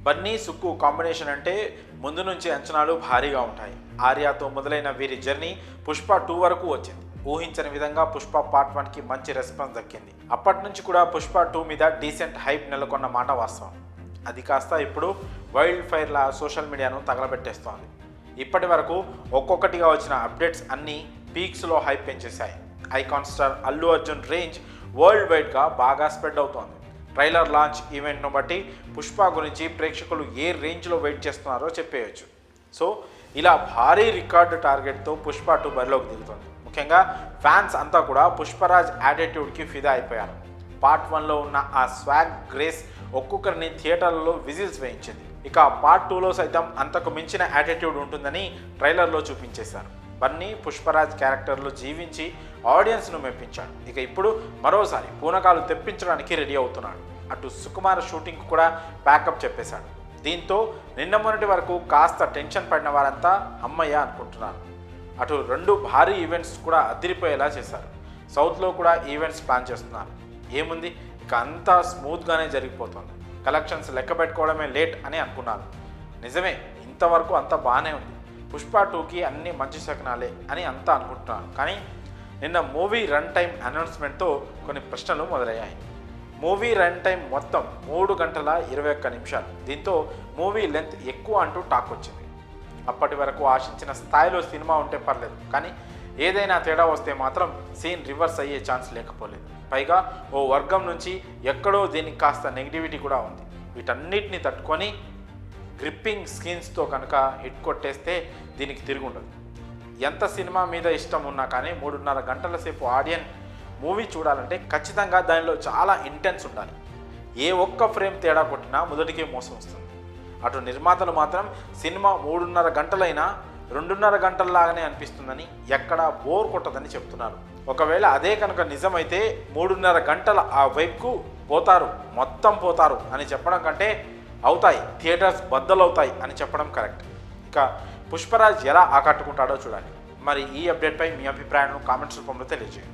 Bunny Sukku combination అంటే ముందు నుంచి అంచనాలు భారీగా ఉంటాయి. ఆర్యాతో మొదలైన వీరి జర్నీ పుష్ప 2 వరకు వచ్చింది. ఊహించని విధంగా పుష్ప పార్ట్ 1కి మంచి రెస్పాన్స్ దక్కింది. అప్పటి నుంచి కూడా పుష్ప 2 మీద డీసెంట్ హైప్ నెలకొన్న మాట వాస్తవం. అది కాస్త ఇప్పుడు వైల్డ్ ఫైర్లా సోషల్ మీడియాను తగలబెట్టేస్తోంది. ఇప్పటి వరకు ఒక్కొక్కటిగా వచ్చిన అప్డేట్స్ అన్నీ పీక్స్లో హైప్ పెంచేశాయి. Icon star Allu Arjun range world వైడ్గా బాగా స్ప్రెడ్ అవుతోంది. ట్రైలర్ లాంచ్ ఈవెంట్ను బట్టి పుష్ప గురించి ప్రేక్షకులు ఏ రేంజ్లో వెయిట్ చేస్తున్నారో చెప్పేయచ్చు. సో ఇలా భారీ రికార్డు టార్గెట్తో పుష్ప 2 బరిలోకి దిగుతుంది. ముఖ్యంగా ఫ్యాన్స్ అంతా కూడా పుష్పరాజ్ యాటిట్యూడ్కి ఫిదా అయిపోయారు. పార్ట్ 1లో ఉన్న ఆ స్వాగ్ గ్రేస్ ఒక్కొక్కరిని థియేటర్లలో విజిల్స్ వేయించింది. ఇక పార్ట్ 2లో సైతం అంతకు మించిన యాటిట్యూడ్ ఉంటుందని ట్రైలర్లో చూపించేశారు. బన్నీ పుష్పరాజ్ క్యారెక్టర్లో జీవించి ఆడియన్స్ను మెప్పించాడు. ఇక ఇప్పుడు మరోసారి పూనకాలు తెప్పించడానికి రెడీ అవుతున్నాడు. అటు సుకుమార్ షూటింగ్ కూడా ప్యాకప్ చెప్పేశాడు. దీంతో నిన్న మొన్నటి వరకు కాస్త టెన్షన్ పడిన వారంతా అమ్మయ్య అనుకుంటున్నారు. అటు 2 భారీ ఈవెంట్స్ కూడా అదిరిపోయేలా చేశారు. సౌత్లో కూడా ఈవెంట్స్ ప్లాన్ చేస్తున్నారు. ఏముంది, ఇక అంతా స్మూత్గానే జరిగిపోతుంది. కలెక్షన్స్ లెక్క పెట్టుకోవడమే లేట్ అని అనుకున్నారు. నిజమే, ఇంతవరకు అంతా బాగానే ఉంది. పుష్ప 2కి అన్ని మంచి శకనాలే అని అంతా అనుకుంటున్నారు. కానీ నిన్న మూవీ రన్ టైం అనౌన్స్మెంట్తో కొన్ని ప్రశ్నలు మొదలయ్యాయి. మూవీ రన్ టైం మొత్తం 3 గంటల 21 నిమిషాలు. దీంతో మూవీ లెంత్ ఎక్కువ అంటూ టాక్ వచ్చింది. అప్పటి వరకు ఆశించిన స్థాయిలో సినిమా ఉంటే పర్లేదు, కానీ ఏదైనా తేడా వస్తే మాత్రం సీన్ రివర్స్ అయ్యే ఛాన్స్ లేకపోలేదు. పైగా ఓ వర్గం నుంచి ఎక్కడో దీనికి కాస్త నెగిటివిటీ కూడా ఉంది. వీటన్నిటిని తట్టుకొని గ్రిప్పింగ్ స్క్రీన్స్తో కనుక హిట్ కొట్టేస్తే దీనికి తిరుగుండదు. ఎంత సినిమా మీద ఇష్టం ఉన్నా కానీ 3.5 గంటల సేపు ఆడియన్ మూవీ చూడాలంటే ఖచ్చితంగా దానిలో చాలా ఇంటెన్స్ ఉండాలి. ఏ ఒక్క ఫ్రేమ్ తేడా కొట్టినా మొదటికే మోసం వస్తుంది. అటు నిర్మాతలు మాత్రం సినిమా 3.5 గంటలైనా 2.5 గంటల్లాగానే అనిపిస్తుందని, ఎక్కడా బోర్ కొట్టదని చెప్తున్నారు. ఒకవేళ అదే కనుక నిజమైతే 3.5 గంటల ఆ వైపుకు పోతారు, మొత్తం పోతారు అని చెప్పడం కంటే అవుతాయి, థియేటర్స్ బద్దలవుతాయి అని చెప్పడం కరెక్ట్. ఇక పుష్పరాజ్ ఎలా ఆకట్టుకుంటాడో చూడాలి. మరి ఈ అప్డేట్పై మీ అభిప్రాయాలను కామెంట్స్ రూపంలో తెలియజేయండి.